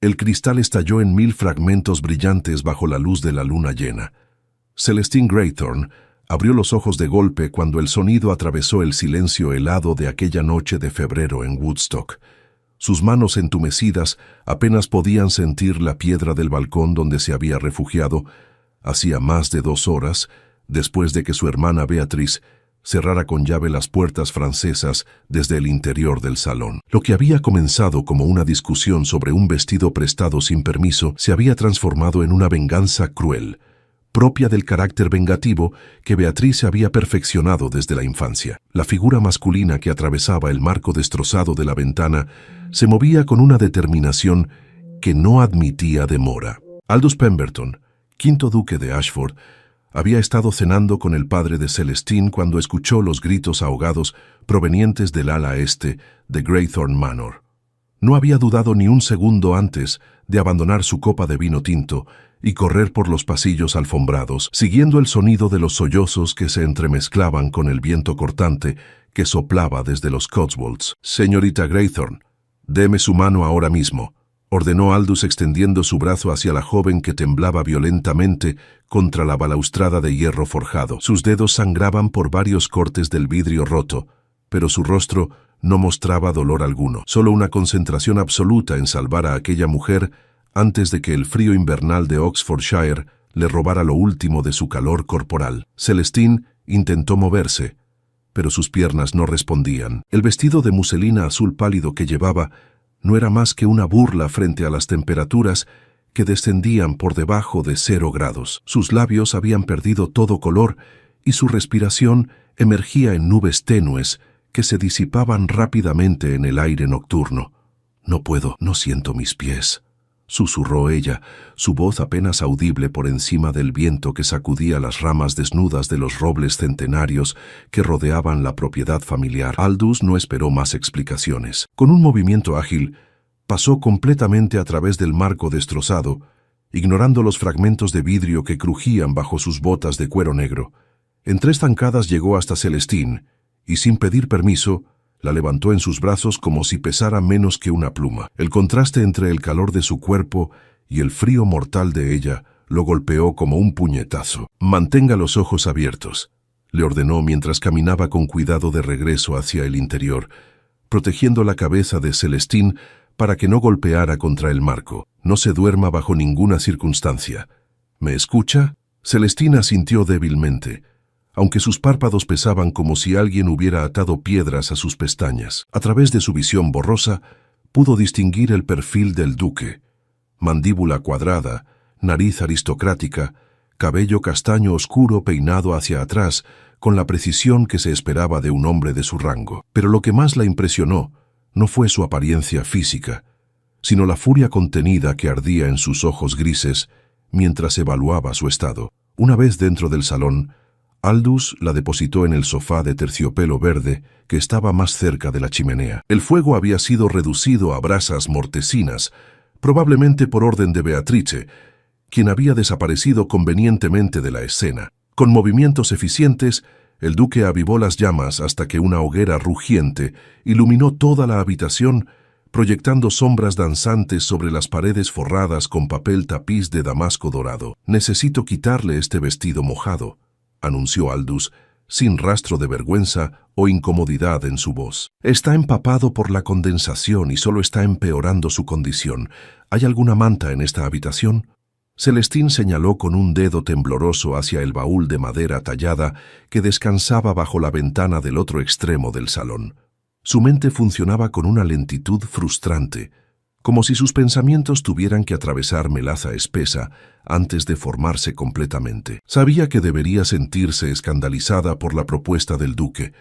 El cristal estalló en 1000 fragmentos brillantes bajo la luz de la luna llena. Celestine Graythorne abrió los ojos de golpe cuando el sonido atravesó el silencio helado de aquella noche de febrero en Woodstock. Sus manos entumecidas apenas podían sentir la piedra del balcón donde se había refugiado hacía más de 2 horas después de que su hermana Beatrice cerrara con llave las puertas francesas desde el interior del salón. Lo que había comenzado como una discusión sobre un vestido prestado sin permiso se había transformado en una venganza cruel, propia del carácter vengativo que Beatrice había perfeccionado desde la infancia. La figura masculina que atravesaba el marco destrozado de la ventana se movía con una determinación que no admitía demora. Aldous Pemberton, quinto duque de Ashford, había estado cenando con el padre de Celestine cuando escuchó los gritos ahogados provenientes del ala este de Graythorne Manor. No había dudado ni un segundo antes de abandonar su copa de vino tinto y correr por los pasillos alfombrados, siguiendo el sonido de los sollozos que se entremezclaban con el viento cortante que soplaba desde los Cotswolds. «Señorita Graythorne, deme su mano ahora mismo», ordenó Aldous extendiendo su brazo hacia la joven que temblaba violentamente contra la balaustrada de hierro forjado. Sus dedos sangraban por varios cortes del vidrio roto, pero su rostro no mostraba dolor alguno, solo una concentración absoluta en salvar a aquella mujer antes de que el frío invernal de Oxfordshire le robara lo último de su calor corporal. Celestine intentó moverse, pero sus piernas no respondían. El vestido de muselina azul pálido que llevaba no era más que una burla frente a las temperaturas que descendían por debajo de 0 grados. Sus labios habían perdido todo color y su respiración emergía en nubes tenues que se disipaban rápidamente en el aire nocturno. «No puedo, no siento mis pies», susurró ella, su voz apenas audible por encima del viento que sacudía las ramas desnudas de los robles centenarios que rodeaban la propiedad familiar. Aldous no esperó más explicaciones. Con un movimiento ágil, pasó completamente a través del marco destrozado, ignorando los fragmentos de vidrio que crujían bajo sus botas de cuero negro. En 3 zancadas llegó hasta Celestine y, sin pedir permiso, la levantó en sus brazos como si pesara menos que una pluma. El contraste entre el calor de su cuerpo y el frío mortal de ella lo golpeó como un puñetazo. «Mantenga los ojos abiertos», le ordenó mientras caminaba con cuidado de regreso hacia el interior, protegiendo la cabeza de Celestine para que no golpeara contra el marco. «No se duerma bajo ninguna circunstancia. ¿Me escucha?» Celestine asintió débilmente, aunque sus párpados pesaban como si alguien hubiera atado piedras a sus pestañas. A través de su visión borrosa, pudo distinguir el perfil del duque. Mandíbula cuadrada, nariz aristocrática, cabello castaño oscuro peinado hacia atrás, con la precisión que se esperaba de un hombre de su rango. Pero lo que más la impresionó no fue su apariencia física, sino la furia contenida que ardía en sus ojos grises mientras evaluaba su estado. Una vez dentro del salón, Aldous la depositó en el sofá de terciopelo verde que estaba más cerca de la chimenea. El fuego había sido reducido a brasas mortecinas, probablemente por orden de Beatrice, quien había desaparecido convenientemente de la escena. Con movimientos eficientes, el duque avivó las llamas hasta que una hoguera rugiente iluminó toda la habitación, proyectando sombras danzantes sobre las paredes forradas con papel tapiz de damasco dorado. «Necesito quitarle este vestido mojado», anunció Aldous, sin rastro de vergüenza o incomodidad en su voz. «Está empapado por la condensación y solo está empeorando su condición. ¿Hay alguna manta en esta habitación?» Celestine señaló con un dedo tembloroso hacia el baúl de madera tallada que descansaba bajo la ventana del otro extremo del salón. Su mente funcionaba con una lentitud frustrante, como si sus pensamientos tuvieran que atravesar melaza espesa antes de formarse completamente. Sabía que debería sentirse escandalizada por la propuesta del duque,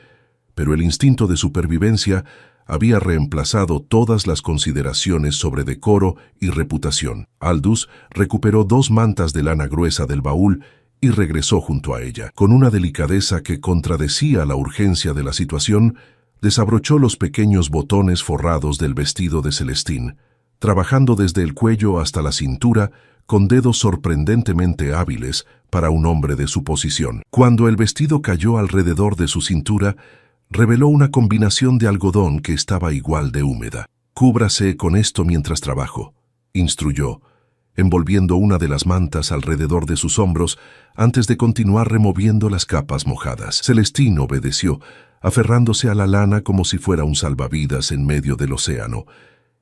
pero el instinto de supervivencia había reemplazado todas las consideraciones sobre decoro y reputación. Aldous recuperó 2 mantas de lana gruesa del baúl y regresó junto a ella. Con una delicadeza que contradecía la urgencia de la situación, desabrochó los pequeños botones forrados del vestido de Celestine, trabajando desde el cuello hasta la cintura con dedos sorprendentemente hábiles para un hombre de su posición. Cuando el vestido cayó alrededor de su cintura, reveló una combinación de algodón que estaba igual de húmeda. «Cúbrase con esto mientras trabajo», instruyó, envolviendo una de las mantas alrededor de sus hombros antes de continuar removiendo las capas mojadas. Celestine obedeció, aferrándose a la lana como si fuera un salvavidas en medio del océano.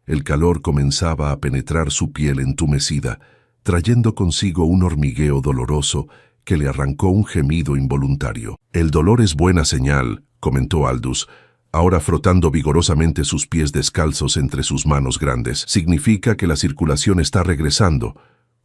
El calor comenzaba a penetrar su piel entumecida, trayendo consigo un hormigueo doloroso que le arrancó un gemido involuntario. «El dolor es buena señal», comentó Aldous, ahora frotando vigorosamente sus pies descalzos entre sus manos grandes. «Significa que la circulación está regresando.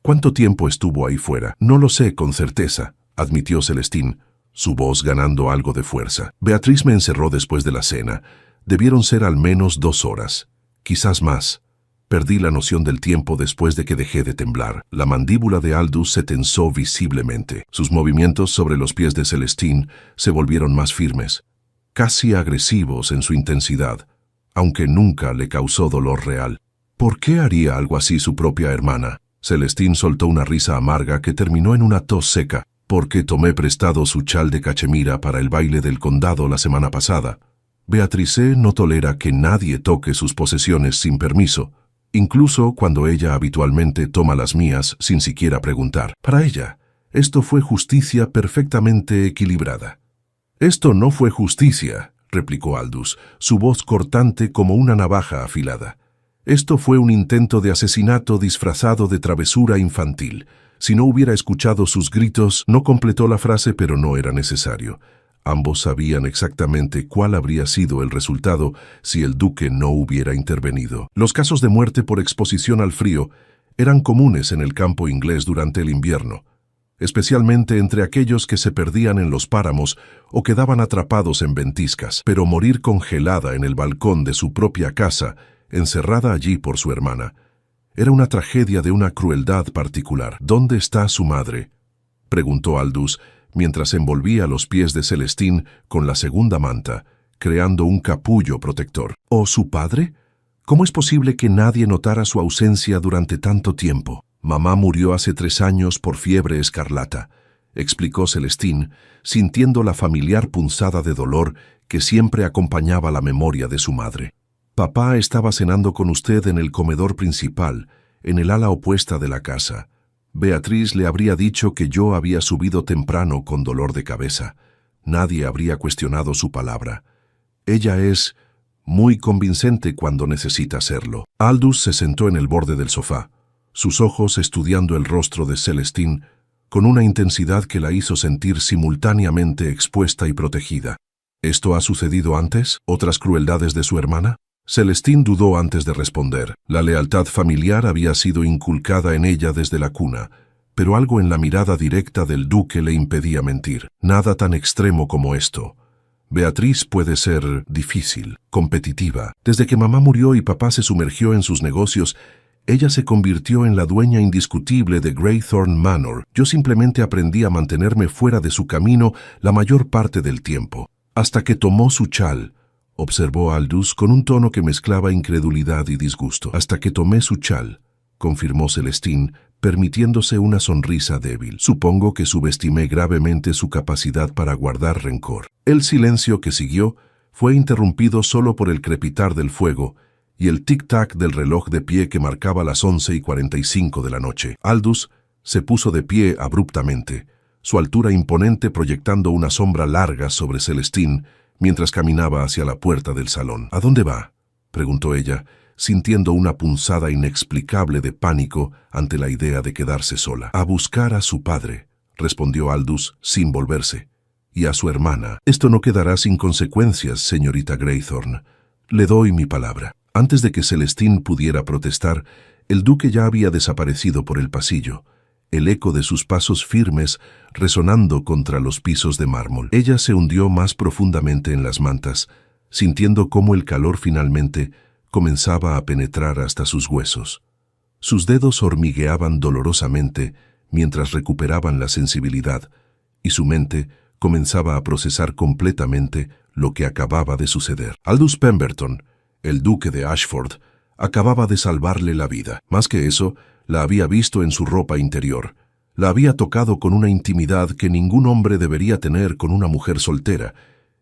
¿Cuánto tiempo estuvo ahí fuera?» «No lo sé con certeza», admitió Celestine, su voz ganando algo de fuerza. «Beatriz me encerró después de la cena. Debieron ser al menos 2 horas, quizás más. Perdí la noción del tiempo después de que dejé de temblar». La mandíbula de Aldous se tensó visiblemente. Sus movimientos sobre los pies de Celestine se volvieron más firmes, casi agresivos en su intensidad, aunque nunca le causó dolor real. ¿Por qué haría algo así su propia hermana? Celestine soltó una risa amarga que terminó en una tos seca. «Porque tomé prestado su chal de cachemira para el baile del condado la semana pasada. Beatrice no tolera que nadie toque sus posesiones sin permiso, incluso cuando ella habitualmente toma las mías sin siquiera preguntar. Para ella, esto fue justicia perfectamente equilibrada». «Esto no fue justicia», replicó Aldous, su voz cortante como una navaja afilada. «Esto fue un intento de asesinato disfrazado de travesura infantil». Si no hubiera escuchado sus gritos, no completó la frase, pero no era necesario. Ambos sabían exactamente cuál habría sido el resultado si el duque no hubiera intervenido. Los casos de muerte por exposición al frío eran comunes en el campo inglés durante el invierno, especialmente entre aquellos que se perdían en los páramos o quedaban atrapados en ventiscas. Pero morir congelada en el balcón de su propia casa, encerrada allí por su hermana, era una tragedia de una crueldad particular. «¿Dónde está su madre?», preguntó Aldous, mientras envolvía los pies de Celestine con la segunda manta, creando un capullo protector. «¿O su padre? ¿Cómo es posible que nadie notara su ausencia durante tanto tiempo?» «Mamá murió hace 3 años por fiebre escarlata», explicó Celestine, sintiendo la familiar punzada de dolor que siempre acompañaba la memoria de su madre. «Papá estaba cenando con usted en el comedor principal, en el ala opuesta de la casa. Beatriz le habría dicho que yo había subido temprano con dolor de cabeza. Nadie habría cuestionado su palabra. Ella es muy convincente cuando necesita serlo». Aldous se sentó en el borde del sofá, sus ojos estudiando el rostro de Celestine con una intensidad que la hizo sentir simultáneamente expuesta y protegida. «¿Esto ha sucedido antes? ¿Otras crueldades de su hermana?». Celestine dudó antes de responder. La lealtad familiar había sido inculcada en ella desde la cuna, pero algo en la mirada directa del duque le impedía mentir. «Nada tan extremo como esto. Beatriz puede ser difícil, competitiva. Desde que mamá murió y papá se sumergió en sus negocios, ella se convirtió en la dueña indiscutible de Greythorn Manor. Yo simplemente aprendí a mantenerme fuera de su camino la mayor parte del tiempo. Hasta que tomó su chal», observó Aldous con un tono que mezclaba incredulidad y disgusto. «Hasta que tomé su chal», confirmó Celestine, permitiéndose una sonrisa débil. «Supongo que subestimé gravemente su capacidad para guardar rencor». El silencio que siguió fue interrumpido solo por el crepitar del fuego y el tic-tac del reloj de pie que marcaba las 11:45 de la noche. Aldous se puso de pie abruptamente, su altura imponente proyectando una sombra larga sobre Celestine, mientras caminaba hacia la puerta del salón. «¿A dónde va?», preguntó ella, sintiendo una punzada inexplicable de pánico ante la idea de quedarse sola. «A buscar a su padre», respondió Aldous sin volverse. «Y a su hermana. Esto no quedará sin consecuencias, señorita Greythorn. Le doy mi palabra». Antes de que Celestine pudiera protestar, el duque ya había desaparecido por el pasillo, el eco de sus pasos firmes resonando contra los pisos de mármol. Ella se hundió más profundamente en las mantas, sintiendo cómo el calor finalmente comenzaba a penetrar hasta sus huesos. Sus dedos hormigueaban dolorosamente mientras recuperaban la sensibilidad, y su mente comenzaba a procesar completamente lo que acababa de suceder. Aldous Pemberton, el duque de Ashford, acababa de salvarle la vida. Más que eso, la había visto en su ropa interior. La había tocado con una intimidad que ningún hombre debería tener con una mujer soltera,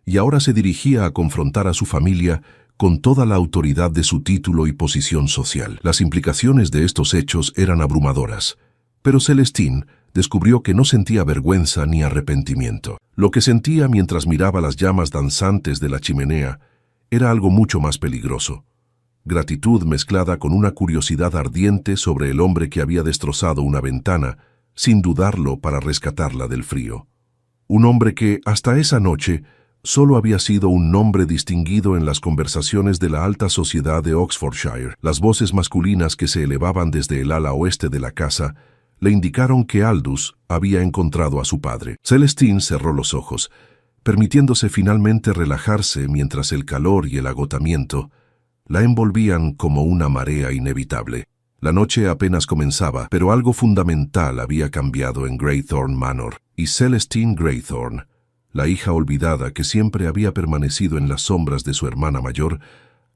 y ahora se dirigía a confrontar a su familia con toda la autoridad de su título y posición social. Las implicaciones de estos hechos eran abrumadoras, pero Celestine descubrió que no sentía vergüenza ni arrepentimiento. Lo que sentía mientras miraba las llamas danzantes de la chimenea era algo mucho más peligroso. Gratitud mezclada con una curiosidad ardiente sobre el hombre que había destrozado una ventana, sin dudarlo, para rescatarla del frío. Un hombre que, hasta esa noche, solo había sido un nombre distinguido en las conversaciones de la alta sociedad de Oxfordshire. Las voces masculinas que se elevaban desde el ala oeste de la casa le indicaron que Aldous había encontrado a su padre. Celestine cerró los ojos, permitiéndose finalmente relajarse mientras el calor y el agotamiento la envolvían como una marea inevitable. La noche apenas comenzaba, pero algo fundamental había cambiado en Greythorn Manor, y Celestine Greythorn, la hija olvidada que siempre había permanecido en las sombras de su hermana mayor,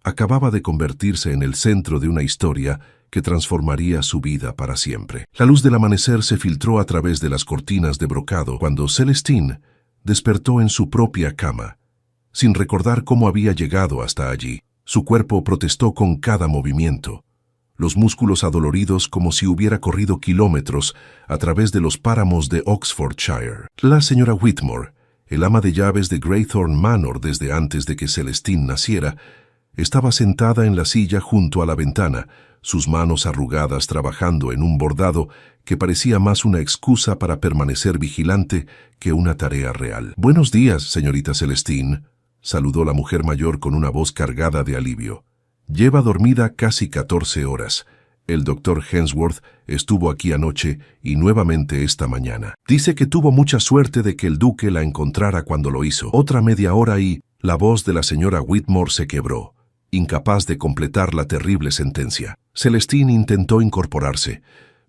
acababa de convertirse en el centro de una historia que transformaría su vida para siempre. La luz del amanecer se filtró a través de las cortinas de brocado cuando Celestine despertó en su propia cama, sin recordar cómo había llegado hasta allí. Su cuerpo protestó con cada movimiento, los músculos adoloridos como si hubiera corrido kilómetros a través de los páramos de Oxfordshire. La señora Whitmore, el ama de llaves de Greythorn Manor desde antes de que Celestine naciera, estaba sentada en la silla junto a la ventana, sus manos arrugadas trabajando en un bordado que parecía más una excusa para permanecer vigilante que una tarea real. «Buenos días, señorita Celestine», saludó la mujer mayor con una voz cargada de alivio. «Lleva dormida casi 14 horas. El doctor Hensworth estuvo aquí anoche y nuevamente esta mañana. Dice que tuvo mucha suerte de que el duque la encontrara cuando lo hizo. Otra media hora y la voz de la señora Whitmore se quebró, incapaz de completar la terrible sentencia. Celestine intentó incorporarse,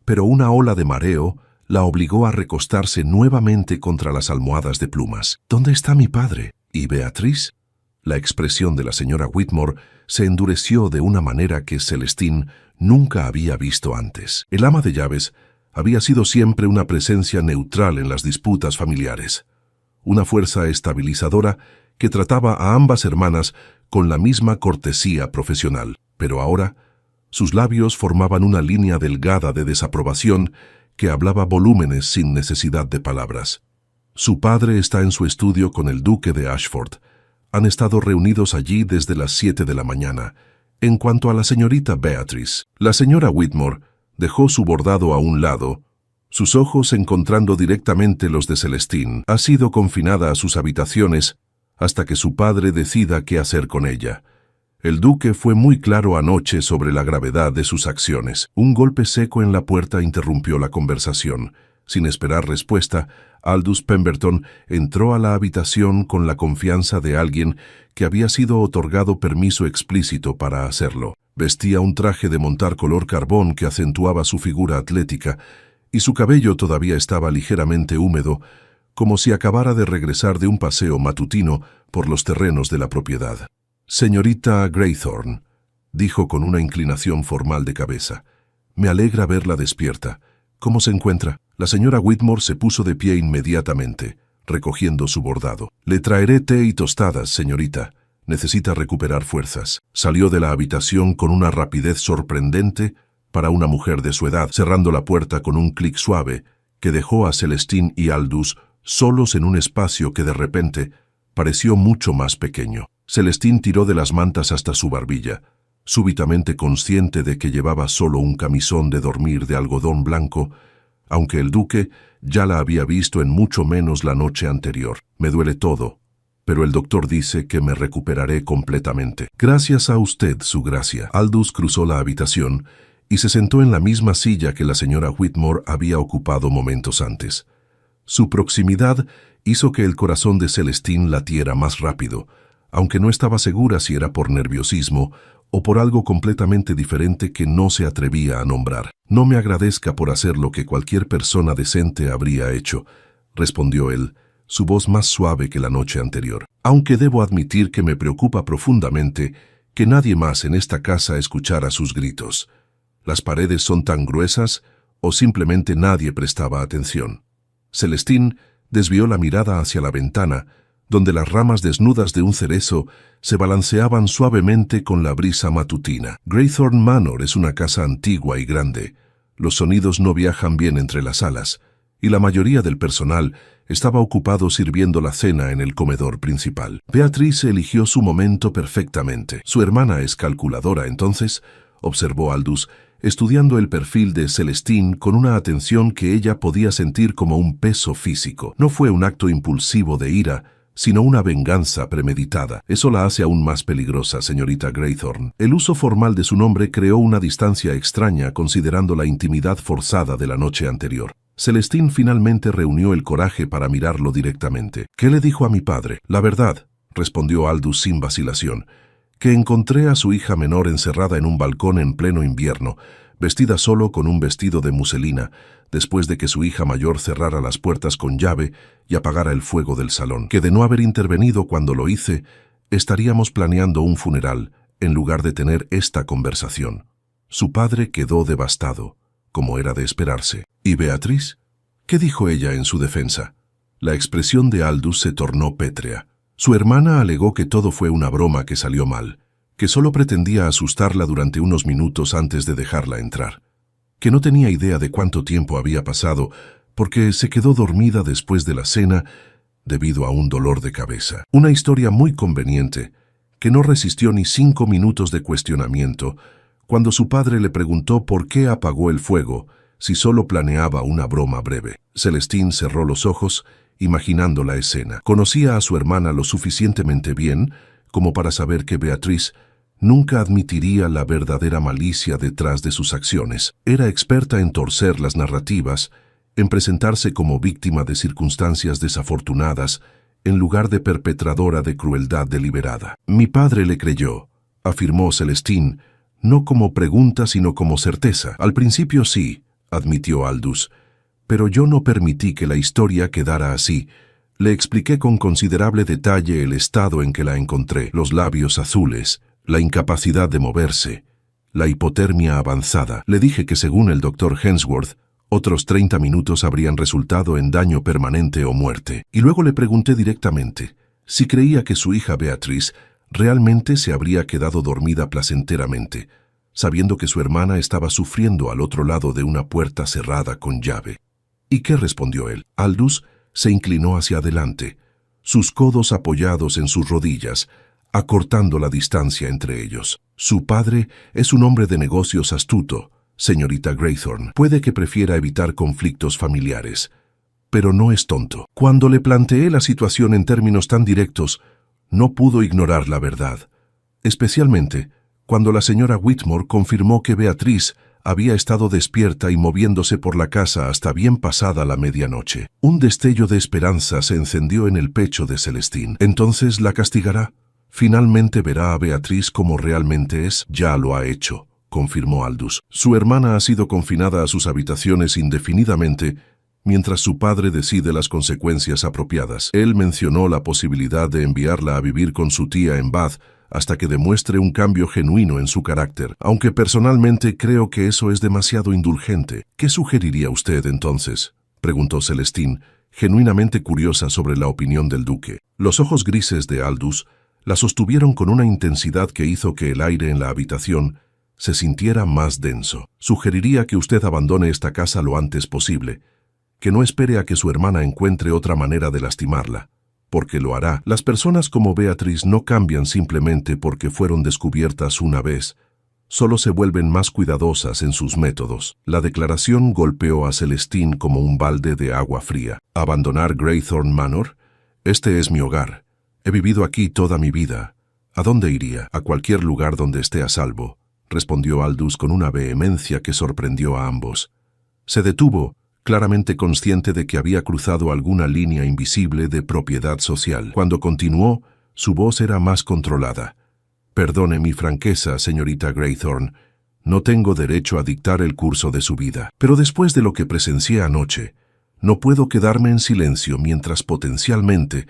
pero una ola de mareo la obligó a recostarse nuevamente contra las almohadas de plumas. «¿Dónde está mi padre? ¿Y Beatriz?» La expresión de la señora Whitmore se endureció de una manera que Celestine nunca había visto antes. El ama de llaves había sido siempre una presencia neutral en las disputas familiares, una fuerza estabilizadora que trataba a ambas hermanas con la misma cortesía profesional. Pero ahora, sus labios formaban una línea delgada de desaprobación que hablaba volúmenes sin necesidad de palabras. «Su padre está en su estudio con el duque de Ashford. Han estado reunidos allí desde las 7 de la mañana. En cuanto a la señorita Beatrice, la señora Whitmore dejó su bordado a un lado, sus ojos encontrando directamente los de Celestine. Ha sido confinada a sus habitaciones hasta que su padre decida qué hacer con ella. El duque fue muy claro anoche sobre la gravedad de sus acciones». Un golpe seco en la puerta interrumpió la conversación. Sin esperar respuesta, Aldous Pemberton entró a la habitación con la confianza de alguien que había sido otorgado permiso explícito para hacerlo. Vestía un traje de montar color carbón que acentuaba su figura atlética, y su cabello todavía estaba ligeramente húmedo, como si acabara de regresar de un paseo matutino por los terrenos de la propiedad. «Señorita Greythorn», dijo con una inclinación formal de cabeza, «me alegra verla despierta. ¿Cómo se encuentra?» La señora Whitmore se puso de pie inmediatamente, recogiendo su bordado. «Le traeré té y tostadas, señorita. Necesita recuperar fuerzas». Salió de la habitación con una rapidez sorprendente para una mujer de su edad, cerrando la puerta con un clic suave que dejó a Celestine y Aldous solos en un espacio que de repente pareció mucho más pequeño. Celestine tiró de las mantas hasta su barbilla, súbitamente consciente de que llevaba solo un camisón de dormir de algodón blanco, aunque el duque ya la había visto en mucho menos la noche anterior. «Me duele todo, pero el doctor dice que me recuperaré completamente». «Gracias a usted, su gracia». Aldous cruzó la habitación y se sentó en la misma silla que la señora Whitmore había ocupado momentos antes. Su proximidad hizo que el corazón de Celestine latiera más rápido, aunque no estaba segura si era por nerviosismo o por algo completamente diferente que no se atrevía a nombrar. «No me agradezca por hacer lo que cualquier persona decente habría hecho», respondió él, su voz más suave que la noche anterior. «Aunque debo admitir que me preocupa profundamente que nadie más en esta casa escuchara sus gritos. ¿Las paredes son tan gruesas o simplemente nadie prestaba atención?» Celestine desvió la mirada hacia la ventana, donde las ramas desnudas de un cerezo se balanceaban suavemente con la brisa matutina. Greythorn Manor es una casa antigua y grande. Los sonidos no viajan bien entre las salas, y la mayoría del personal estaba ocupado sirviendo la cena en el comedor principal. Beatrice eligió su momento perfectamente. Su hermana es calculadora, entonces, observó Aldous, estudiando el perfil de Celestine con una atención que ella podía sentir como un peso físico. No fue un acto impulsivo de ira, sino una venganza premeditada. Eso la hace aún más peligrosa, señorita Greythorn. El uso formal de su nombre creó una distancia extraña considerando la intimidad forzada de la noche anterior. Celestine finalmente reunió el coraje para mirarlo directamente. «¿Qué le dijo a mi padre?» «La verdad», respondió Aldous sin vacilación, «que encontré a su hija menor encerrada en un balcón en pleno invierno, vestida solo con un vestido de muselina, después de que su hija mayor cerrara las puertas con llave y apagara el fuego del salón. Que de no haber intervenido cuando lo hice, estaríamos planeando un funeral en lugar de tener esta conversación». Su padre quedó devastado, como era de esperarse. ¿Y Beatriz? ¿Qué dijo ella en su defensa? La expresión de Aldous se tornó pétrea. Su hermana alegó que todo fue una broma que salió mal, que solo pretendía asustarla durante unos minutos antes de dejarla entrar, que no tenía idea de cuánto tiempo había pasado, porque se quedó dormida después de la cena debido a un dolor de cabeza. Una historia muy conveniente, que no resistió ni 5 minutos de cuestionamiento, cuando su padre le preguntó por qué apagó el fuego, si solo planeaba una broma breve. Celestine cerró los ojos, imaginando la escena. Conocía a su hermana lo suficientemente bien como para saber que Beatriz nunca admitiría la verdadera malicia detrás de sus acciones. Era experta en torcer las narrativas, en presentarse como víctima de circunstancias desafortunadas, en lugar de perpetradora de crueldad deliberada. «Mi padre le creyó», afirmó Celestine, no como pregunta sino como certeza. «Al principio sí», admitió Aldous, «pero yo no permití que la historia quedara así. Le expliqué con considerable detalle el estado en que la encontré, los labios azules, la incapacidad de moverse, la hipotermia avanzada. Le dije que según el Dr. Hensworth, otros 30 minutos habrían resultado en daño permanente o muerte. Y luego le pregunté directamente si creía que su hija Beatriz realmente se habría quedado dormida placenteramente, sabiendo que su hermana estaba sufriendo al otro lado de una puerta cerrada con llave. ¿Y qué respondió él? Aldous se inclinó hacia adelante, sus codos apoyados en sus rodillas, acortando la distancia entre ellos. Su padre es un hombre de negocios astuto, señorita Greythorn. Puede que prefiera evitar conflictos familiares, pero no es tonto. Cuando le planteé la situación en términos tan directos, no pudo ignorar la verdad, especialmente cuando la señora Whitmore confirmó que Beatriz había estado despierta y moviéndose por la casa hasta bien pasada la medianoche. Un destello de esperanza se encendió en el pecho de Celestine. ¿Entonces la castigará? ¿Finalmente verá a Beatriz como realmente es? Ya lo ha hecho, confirmó Aldous. Su hermana ha sido confinada a sus habitaciones indefinidamente mientras su padre decide las consecuencias apropiadas. Él mencionó la posibilidad de enviarla a vivir con su tía en Bath hasta que demuestre un cambio genuino en su carácter, aunque personalmente creo que eso es demasiado indulgente. ¿Qué sugeriría usted entonces?, preguntó Celestine, genuinamente curiosa sobre la opinión del duque. Los ojos grises de Aldous la sostuvieron con una intensidad que hizo que el aire en la habitación se sintiera más denso. Sugeriría que usted abandone esta casa lo antes posible, que no espere a que su hermana encuentre otra manera de lastimarla, porque lo hará. Las personas como Beatriz no cambian simplemente porque fueron descubiertas una vez, solo se vuelven más cuidadosas en sus métodos. La declaración golpeó a Celestine como un balde de agua fría. ¿Abandonar Greythorn Manor? Este es mi hogar. He vivido aquí toda mi vida. ¿A dónde iría? A cualquier lugar donde esté a salvo, respondió Aldous con una vehemencia que sorprendió a ambos. Se detuvo, claramente consciente de que había cruzado alguna línea invisible de propiedad social. Cuando continuó, su voz era más controlada. «Perdone mi franqueza, señorita Greythorn. No tengo derecho a dictar el curso de su vida. Pero después de lo que presencié anoche, no puedo quedarme en silencio mientras potencialmente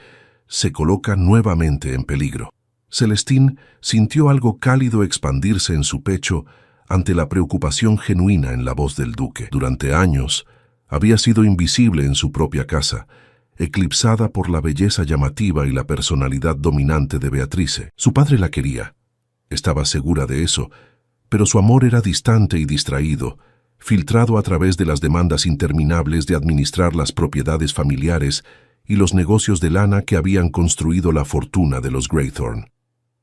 se coloca nuevamente en peligro». Celestine sintió algo cálido expandirse en su pecho ante la preocupación genuina en la voz del duque. Durante años, había sido invisible en su propia casa, eclipsada por la belleza llamativa y la personalidad dominante de Beatrice. Su padre la quería. Estaba segura de eso, pero su amor era distante y distraído, filtrado a través de las demandas interminables de administrar las propiedades familiares y los negocios de lana que habían construido la fortuna de los Graythorne.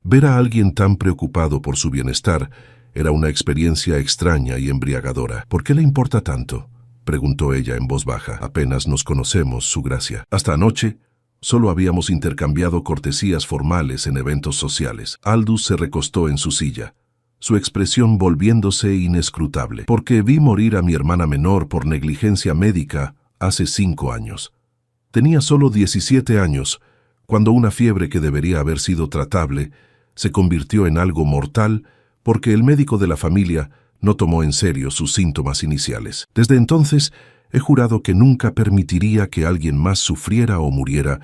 Ver a alguien tan preocupado por su bienestar era una experiencia extraña y embriagadora. «¿Por qué le importa tanto?», preguntó ella en voz baja. «Apenas nos conocemos, Su Gracia. Hasta anoche solo habíamos intercambiado cortesías formales en eventos sociales». Aldous se recostó en su silla, su expresión volviéndose inescrutable. «Porque vi morir a mi hermana menor por negligencia médica hace 5 años. Tenía solo 17 años, cuando una fiebre que debería haber sido tratable se convirtió en algo mortal porque el médico de la familia no tomó en serio sus síntomas iniciales. Desde entonces he jurado que nunca permitiría que alguien más sufriera o muriera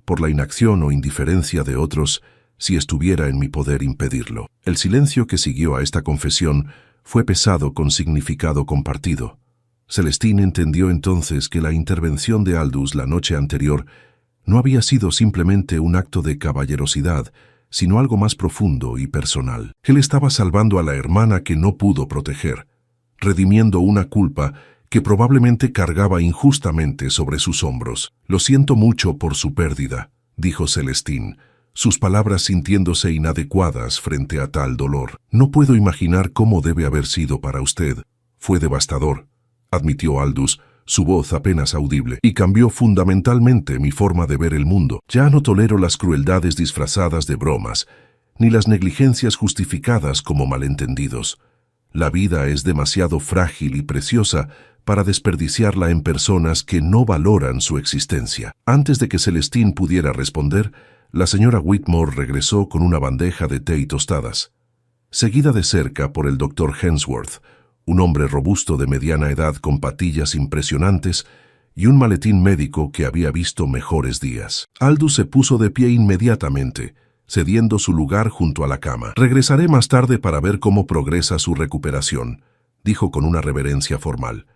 por la inacción o indiferencia de otros si estuviera en mi poder impedirlo». El silencio que siguió a esta confesión fue pesado con significado compartido. Celestine entendió entonces que la intervención de Aldous la noche anterior no había sido simplemente un acto de caballerosidad, sino algo más profundo y personal. Él estaba salvando a la hermana que no pudo proteger, redimiendo una culpa que probablemente cargaba injustamente sobre sus hombros. «Lo siento mucho por su pérdida», dijo Celestine, sus palabras sintiéndose inadecuadas frente a tal dolor. «No puedo imaginar cómo debe haber sido para usted. Fue devastador», admitió Aldous, su voz apenas audible, «y cambió fundamentalmente mi forma de ver el mundo. Ya no tolero las crueldades disfrazadas de bromas, ni las negligencias justificadas como malentendidos. La vida es demasiado frágil y preciosa para desperdiciarla en personas que no valoran su existencia». Antes de que Celestine pudiera responder, la señora Whitmore regresó con una bandeja de té y tostadas, seguida de cerca por el Dr. Hensworth, un hombre robusto de mediana edad con patillas impresionantes y un maletín médico que había visto mejores días. Aldous se puso de pie inmediatamente, cediendo su lugar junto a la cama. «Regresaré más tarde para ver cómo progresa su recuperación», dijo con una reverencia formal.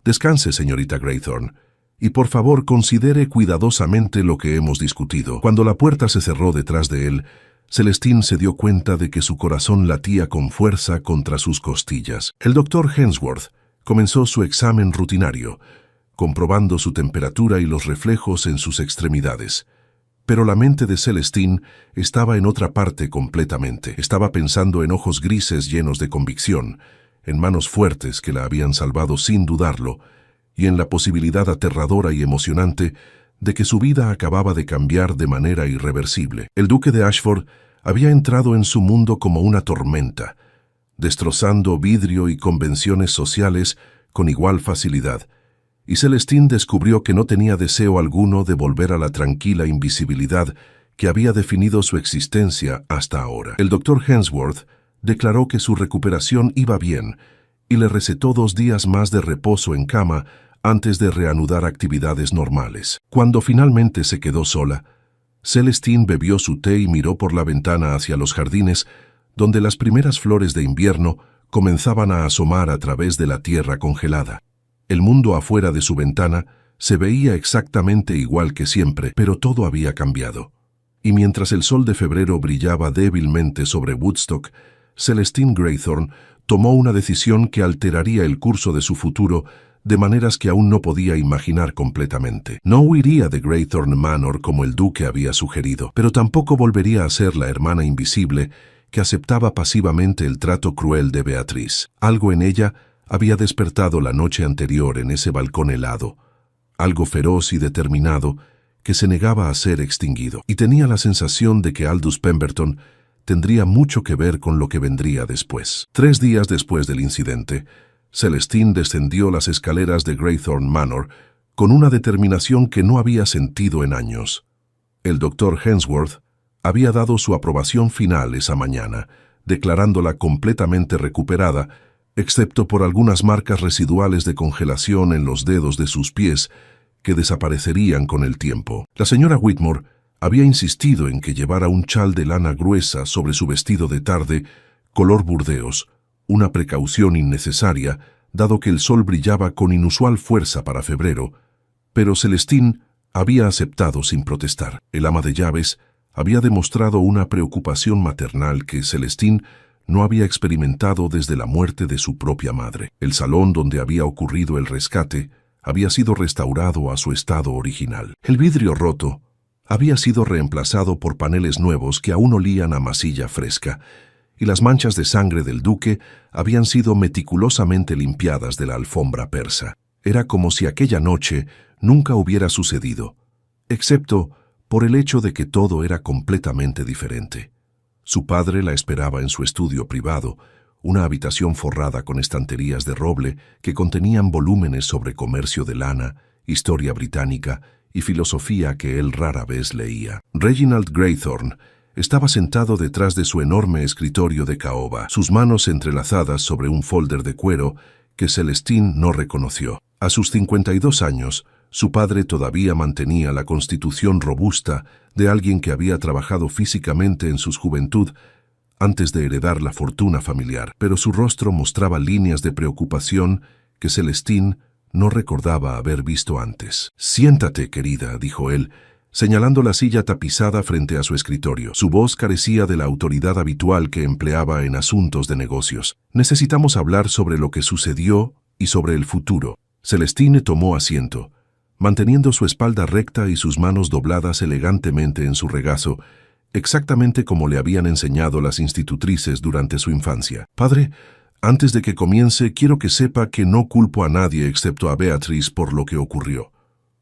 «Descanse, señorita Graythorne, y por favor considere cuidadosamente lo que hemos discutido». Cuando la puerta se cerró detrás de él, Celestine se dio cuenta de que su corazón latía con fuerza contra sus costillas. El Dr. Hensworth comenzó su examen rutinario, comprobando su temperatura y los reflejos en sus extremidades. Pero la mente de Celestine estaba en otra parte completamente. Estaba pensando en ojos grises llenos de convicción, en manos fuertes que la habían salvado sin dudarlo, y en la posibilidad aterradora y emocionante de que su vida acababa de cambiar de manera irreversible. El duque de Ashford había entrado en su mundo como una tormenta, destrozando vidrio y convenciones sociales con igual facilidad, y Celestine descubrió que no tenía deseo alguno de volver a la tranquila invisibilidad que había definido su existencia hasta ahora. El Dr. Hensworth declaró que su recuperación iba bien y le recetó 2 días más de reposo en cama antes de reanudar actividades normales. Cuando finalmente se quedó sola, Celestine bebió su té y miró por la ventana hacia los jardines, donde las primeras flores de invierno comenzaban a asomar a través de la tierra congelada. El mundo afuera de su ventana se veía exactamente igual que siempre, pero todo había cambiado. Y mientras el sol de febrero brillaba débilmente sobre Woodstock, Celestine Graythorne tomó una decisión que alteraría el curso de su futuro de maneras que aún no podía imaginar completamente. No huiría de Graythorne Manor como el duque había sugerido, pero tampoco volvería a ser la hermana invisible que aceptaba pasivamente el trato cruel de Beatrice. Algo en ella había despertado la noche anterior en ese balcón helado, algo feroz y determinado que se negaba a ser extinguido, y tenía la sensación de que Aldous Pemberton tendría mucho que ver con lo que vendría después. 3 días después del incidente, Celestine descendió las escaleras de Graythorne Manor con una determinación que no había sentido en años. El Dr. Hensworth había dado su aprobación final esa mañana, declarándola completamente recuperada, excepto por algunas marcas residuales de congelación en los dedos de sus pies que desaparecerían con el tiempo. La señora Whitmore había insistido en que llevara un chal de lana gruesa sobre su vestido de tarde, color burdeos, una precaución innecesaria, dado que el sol brillaba con inusual fuerza para febrero, pero Celestine Había aceptado sin protestar. El ama de llaves había demostrado una preocupación maternal que Celestine no había experimentado desde la muerte de su propia madre. El salón donde había ocurrido el rescate había sido restaurado a su estado original. El vidrio roto había sido reemplazado por paneles nuevos que aún olían a masilla fresca, y las manchas de sangre del duque habían sido meticulosamente limpiadas de la alfombra persa. Era como si aquella noche nunca hubiera sucedido, excepto por el hecho de que todo era completamente diferente. Su padre la esperaba en su estudio privado, una habitación forrada con estanterías de roble que contenían volúmenes sobre comercio de lana, historia británica y filosofía que él rara vez leía. Reginald Graythorne estaba sentado detrás de su enorme escritorio de caoba, sus manos entrelazadas sobre un folder de cuero que Celestine no reconoció. A sus 52 años, su padre todavía mantenía la constitución robusta de alguien que había trabajado físicamente en su juventud antes de heredar la fortuna familiar, pero su rostro mostraba líneas de preocupación que Celestine no recordaba haber visto antes. «Siéntate, querida», dijo él, señalando la silla tapizada frente a su escritorio. Su voz carecía de la autoridad habitual que empleaba en asuntos de negocios. «Necesitamos hablar sobre lo que sucedió y sobre el futuro». Celestine tomó asiento, manteniendo su espalda recta y sus manos dobladas elegantemente en su regazo, exactamente como le habían enseñado las institutrices durante su infancia. «Padre, antes de que comience, quiero que sepa que no culpo a nadie excepto a Beatrice por lo que ocurrió.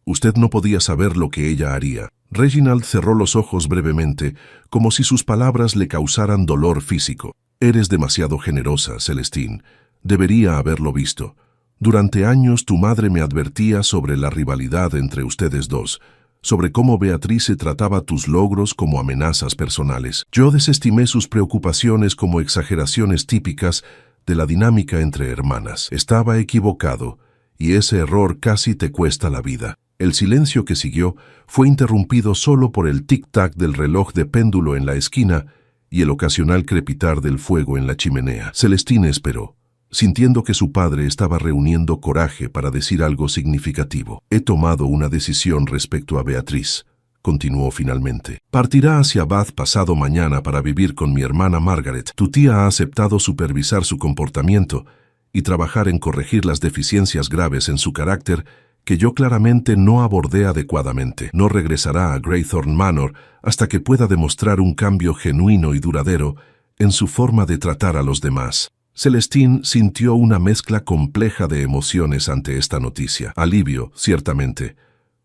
Usted no podía saber lo que ella haría». Reginald cerró los ojos brevemente, como si sus palabras le causaran dolor físico. «Eres demasiado generosa, Celestine. Debería haberlo visto. Durante años tu madre me advertía sobre la rivalidad entre ustedes dos, sobre cómo Beatrice trataba tus logros como amenazas personales. Yo desestimé sus preocupaciones como exageraciones típicas de la dinámica entre hermanas. Estaba equivocado, y ese error casi te cuesta la vida». El silencio que siguió fue interrumpido solo por el tic-tac del reloj de péndulo en la esquina y el ocasional crepitar del fuego en la chimenea. Celestine esperó, sintiendo que su padre estaba reuniendo coraje para decir algo significativo. «He tomado una decisión respecto a Beatrice», continuó finalmente. «Partirá hacia Bath pasado mañana para vivir con mi hermana Margaret. Tu tía ha aceptado supervisar su comportamiento y trabajar en corregir las deficiencias graves en su carácter que yo claramente no abordé adecuadamente. No regresará a Graythorne Manor hasta que pueda demostrar un cambio genuino y duradero en su forma de tratar a los demás». Celestine sintió una mezcla compleja de emociones ante esta noticia. Alivio, ciertamente,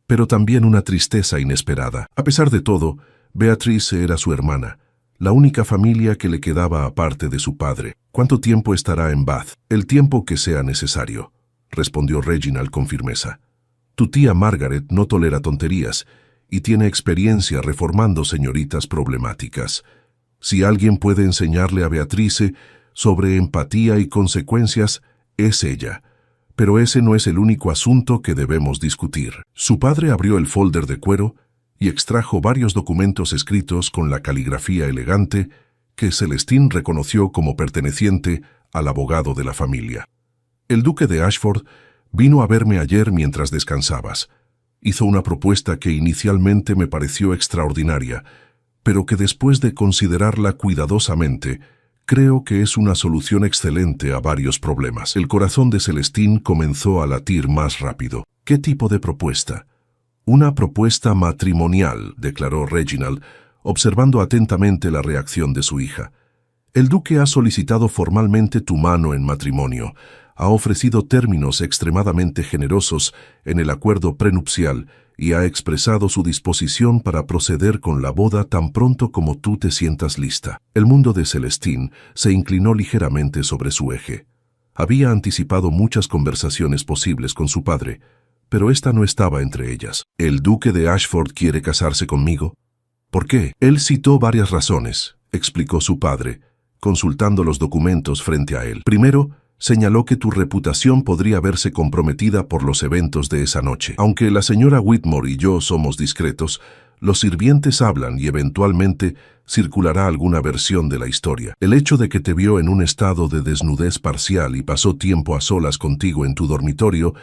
pero también una tristeza inesperada. A pesar de todo, Beatrice era su hermana, la única familia que le quedaba aparte de su padre. «¿Cuánto tiempo estará en Bath?» «El tiempo que sea necesario», respondió Reginald con firmeza. «Tu tía Margaret no tolera tonterías y tiene experiencia reformando señoritas problemáticas. Si alguien puede enseñarle a Beatrice sobre empatía y consecuencias, es ella. Pero ese no es el único asunto que debemos discutir». Su padre abrió el folder de cuero y extrajo varios documentos escritos con la caligrafía elegante que Celestine reconoció como perteneciente al abogado de la familia. «El duque de Ashford vino a verme ayer mientras descansabas. Hizo una propuesta que inicialmente me pareció extraordinaria, pero que después de considerarla cuidadosamente, creo que es una solución excelente a varios problemas». El corazón de Celestine comenzó a latir más rápido. «¿Qué tipo de propuesta?» «Una propuesta matrimonial», declaró Reginald, observando atentamente la reacción de su hija. «El duque ha solicitado formalmente tu mano en matrimonio. Ha ofrecido términos extremadamente generosos en el acuerdo prenupcial y ha expresado su disposición para proceder con la boda tan pronto como tú te sientas lista». El mundo de Celestine se inclinó ligeramente sobre su eje. Había anticipado muchas conversaciones posibles con su padre, pero esta no estaba entre ellas. «¿El duque de Ashford quiere casarse conmigo?» «¿Por qué?» «Él citó varias razones», explicó su padre, consultando los documentos frente a él. «Primero, señaló que tu reputación podría verse comprometida por los eventos de esa noche. Aunque la señora Whitmore y yo somos discretos, los sirvientes hablan y eventualmente circulará alguna versión de la historia. El hecho de que te vio en un estado de desnudez parcial y pasó tiempo a solas contigo en tu dormitorio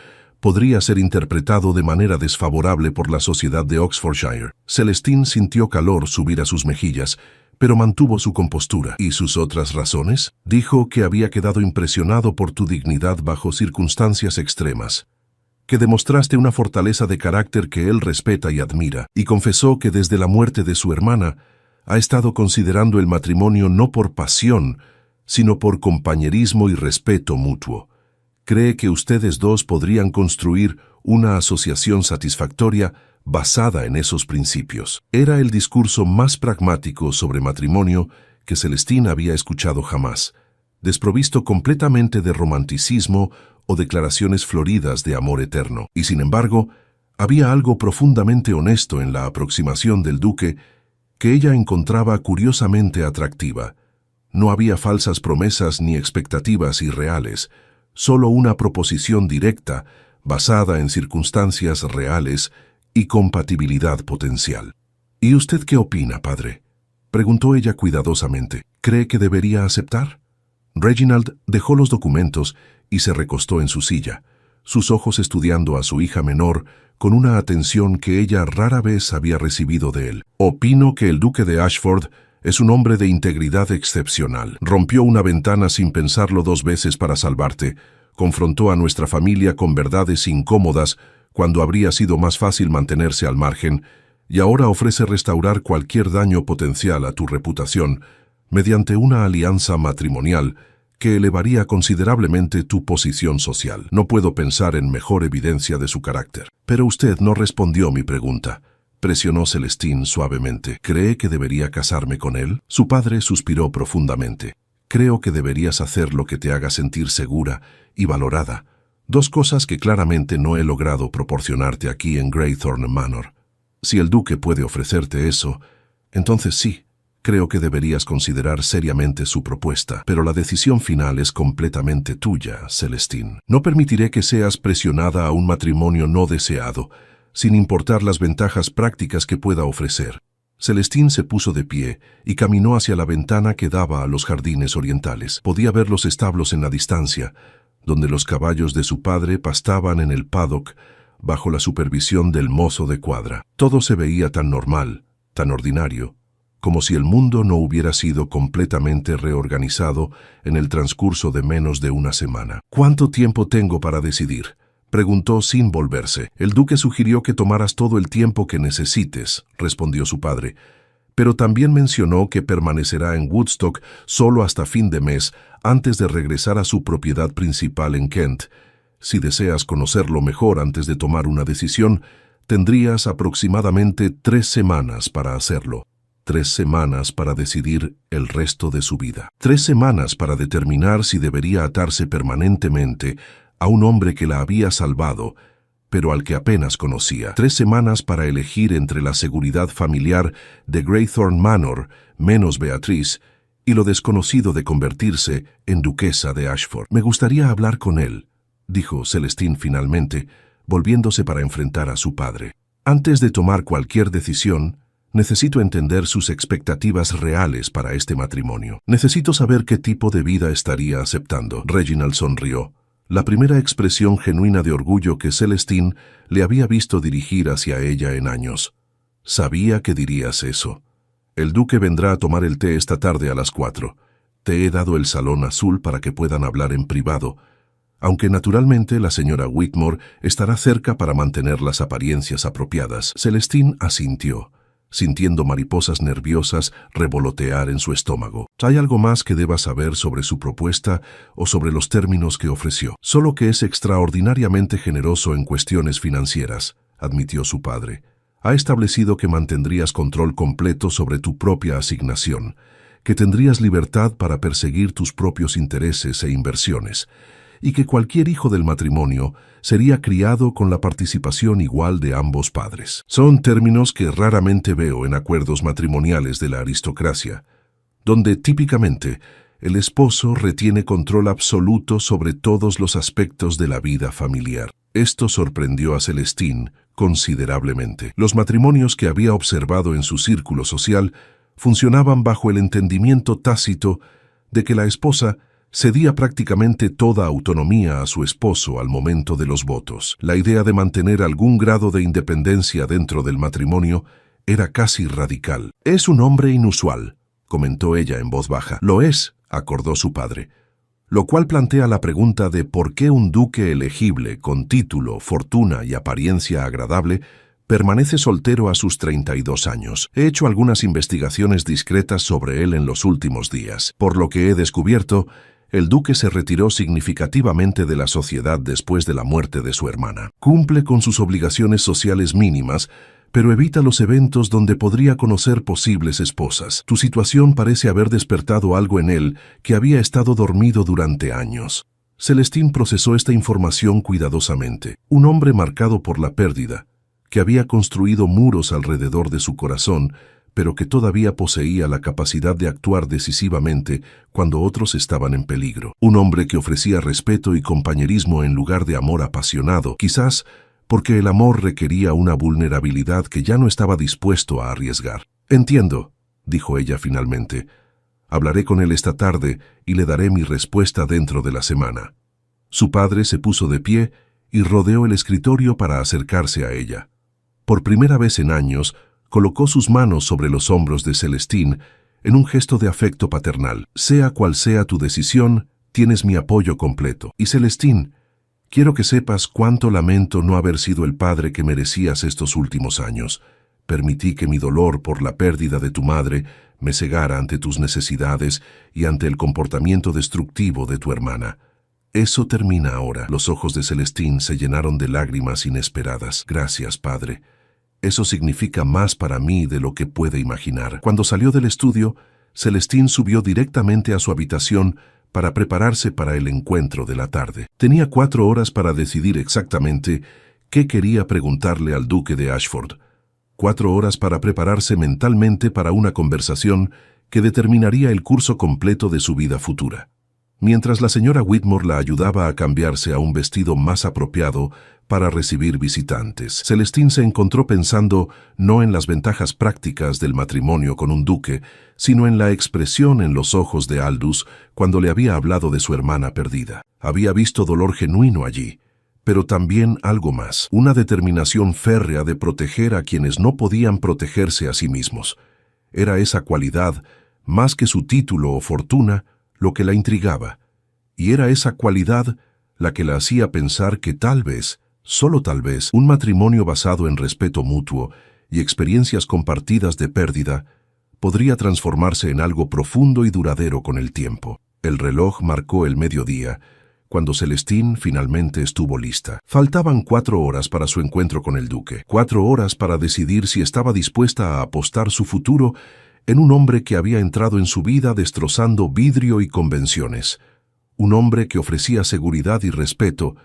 podría ser interpretado de manera desfavorable por la sociedad de Oxfordshire. Celestine sintió calor subir a sus mejillas, pero mantuvo su compostura. ¿Y sus otras razones? Dijo que había quedado impresionado por tu dignidad bajo circunstancias extremas, que demostraste una fortaleza de carácter que él respeta y admira, y confesó que desde la muerte de su hermana ha estado considerando el matrimonio no por pasión, sino por compañerismo y respeto mutuo. Cree que ustedes dos podrían construir una asociación satisfactoria basada en esos principios. Era el discurso más pragmático sobre matrimonio que Celestine había escuchado jamás, desprovisto completamente de romanticismo o declaraciones floridas de amor eterno. Y sin embargo, había algo profundamente honesto en la aproximación del duque que ella encontraba curiosamente atractiva. No había falsas promesas ni expectativas irreales, solo una proposición directa, basada en circunstancias reales y compatibilidad potencial. ¿Y usted qué opina, padre?, preguntó ella cuidadosamente. ¿Cree que debería aceptar? Reginald dejó los documentos y se recostó en su silla, sus ojos estudiando a su hija menor con una atención que ella rara vez había recibido de él. Opino que el duque de Ashford es un hombre de integridad excepcional. Rompió una ventana sin pensarlo 2 veces para salvarte. Confrontó a nuestra familia con verdades incómodas cuando habría sido más fácil mantenerse al margen, y ahora ofrece restaurar cualquier daño potencial a tu reputación mediante una alianza matrimonial que elevaría considerablemente tu posición social. No puedo pensar en mejor evidencia de su carácter. Pero usted no respondió mi pregunta, presionó Celestine suavemente. ¿Cree que debería casarme con él? Su padre suspiró profundamente. Creo que deberías hacer lo que te haga sentir segura y valorada, 2 cosas que claramente no he logrado proporcionarte aquí en Greythorn Manor. Si el duque puede ofrecerte eso, entonces sí, creo que deberías considerar seriamente su propuesta, pero la decisión final es completamente tuya, Celestine. No permitiré que seas presionada a un matrimonio no deseado, sin importar las ventajas prácticas que pueda ofrecer. Celestine se puso de pie y caminó hacia la ventana que daba a los jardines orientales. Podía ver los establos en la distancia, donde los caballos de su padre pastaban en el paddock bajo la supervisión del mozo de cuadra. Todo se veía tan normal, tan ordinario, como si el mundo no hubiera sido completamente reorganizado en el transcurso de menos de una semana. ¿Cuánto tiempo tengo para decidir?, preguntó sin volverse. El duque sugirió que tomaras todo el tiempo que necesites, respondió su padre, pero también mencionó que permanecerá en Woodstock solo hasta fin de mes antes de regresar a su propiedad principal en Kent. Si deseas conocerlo mejor antes de tomar una decisión, tendrías aproximadamente 3 semanas para hacerlo. 3 semanas para decidir el resto de su vida. 3 semanas para determinar si debería atarse permanentemente a un hombre que la había salvado, pero al que apenas conocía. 3 semanas para elegir entre la seguridad familiar de Greythorn Manor, menos Beatriz, y lo desconocido de convertirse en duquesa de Ashford. Me gustaría hablar con él, dijo Celestine finalmente, volviéndose para enfrentar a su padre. Antes de tomar cualquier decisión, necesito entender sus expectativas reales para este matrimonio. Necesito saber qué tipo de vida estaría aceptando. Reginald sonrió, la primera expresión genuina de orgullo que Celestine le había visto dirigir hacia ella en años. Sabía que dirías eso. El duque vendrá a tomar el té esta tarde a las 4. Te he dado el salón azul para que puedan hablar en privado, aunque naturalmente la señora Whitmore estará cerca para mantener las apariencias apropiadas. Celestine asintió, sintiendo mariposas nerviosas revolotear en su estómago. ¿Hay algo más que deba saber sobre su propuesta o sobre los términos que ofreció? Solo que es extraordinariamente generoso en cuestiones financieras, admitió su padre. Ha establecido que mantendrías control completo sobre tu propia asignación, que tendrías libertad para perseguir tus propios intereses e inversiones, y que cualquier hijo del matrimonio sería criado con la participación igual de ambos padres. Son términos que raramente veo en acuerdos matrimoniales de la aristocracia, donde típicamente el esposo retiene control absoluto sobre todos los aspectos de la vida familiar. Esto sorprendió a Celestine considerablemente. Los matrimonios que había observado en su círculo social funcionaban bajo el entendimiento tácito de que la esposa Cedía prácticamente toda autonomía a su esposo al momento de los votos. La idea de mantener algún grado de independencia dentro del matrimonio era casi radical. «Es un hombre inusual», comentó ella en voz baja. «Lo es», acordó su padre. Lo cual plantea la pregunta de por qué un duque elegible, con título, fortuna y apariencia agradable, permanece soltero a sus 32 años. He hecho algunas investigaciones discretas sobre él en los últimos días. Por lo que he descubierto, el duque se retiró significativamente de la sociedad después de la muerte de su hermana. Cumple con sus obligaciones sociales mínimas, pero evita los eventos donde podría conocer posibles esposas. Tu situación parece haber despertado algo en él que había estado dormido durante años. Celestine procesó esta información cuidadosamente. Un hombre marcado por la pérdida, que había construido muros alrededor de su corazón, pero que todavía poseía la capacidad de actuar decisivamente cuando otros estaban en peligro. Un hombre que ofrecía respeto y compañerismo en lugar de amor apasionado, quizás porque el amor requería una vulnerabilidad que ya no estaba dispuesto a arriesgar. «Entiendo», dijo ella finalmente. «Hablaré con él esta tarde y le daré mi respuesta dentro de la semana». Su padre se puso de pie y rodeó el escritorio para acercarse a ella. Por primera vez en años, colocó sus manos sobre los hombros de Celestine en un gesto de afecto paternal. «Sea cual sea tu decisión, tienes mi apoyo completo. Y Celestine, quiero que sepas cuánto lamento no haber sido el padre que merecías estos últimos años. Permití que mi dolor por la pérdida de tu madre me cegara ante tus necesidades y ante el comportamiento destructivo de tu hermana. Eso termina ahora». Los ojos de Celestine se llenaron de lágrimas inesperadas. «Gracias, padre. Eso significa más para mí de lo que puede imaginar». Cuando salió del estudio, Celestine subió directamente a su habitación para prepararse para el encuentro de la tarde. Tenía 4 horas para decidir exactamente qué quería preguntarle al duque de Ashford. 4 horas para prepararse mentalmente para una conversación que determinaría el curso completo de su vida futura. Mientras la señora Whitmore la ayudaba a cambiarse a un vestido más apropiado para recibir visitantes, Celestine se encontró pensando no en las ventajas prácticas del matrimonio con un duque, sino en la expresión en los ojos de Aldous cuando le había hablado de su hermana perdida. Había visto dolor genuino allí, pero también algo más, una determinación férrea de proteger a quienes no podían protegerse a sí mismos. Era esa cualidad, más que su título o fortuna, lo que la intrigaba, y era esa cualidad la que la hacía pensar que tal vez, solo tal vez, un matrimonio basado en respeto mutuo y experiencias compartidas de pérdida podría transformarse en algo profundo y duradero con el tiempo. El reloj marcó el mediodía, cuando Celestine finalmente estuvo lista. Faltaban 4 horas para su encuentro con el duque, 4 horas para decidir si estaba dispuesta a apostar su futuro en un hombre que había entrado en su vida destrozando vidrio y convenciones. Un hombre que ofrecía seguridad y respeto,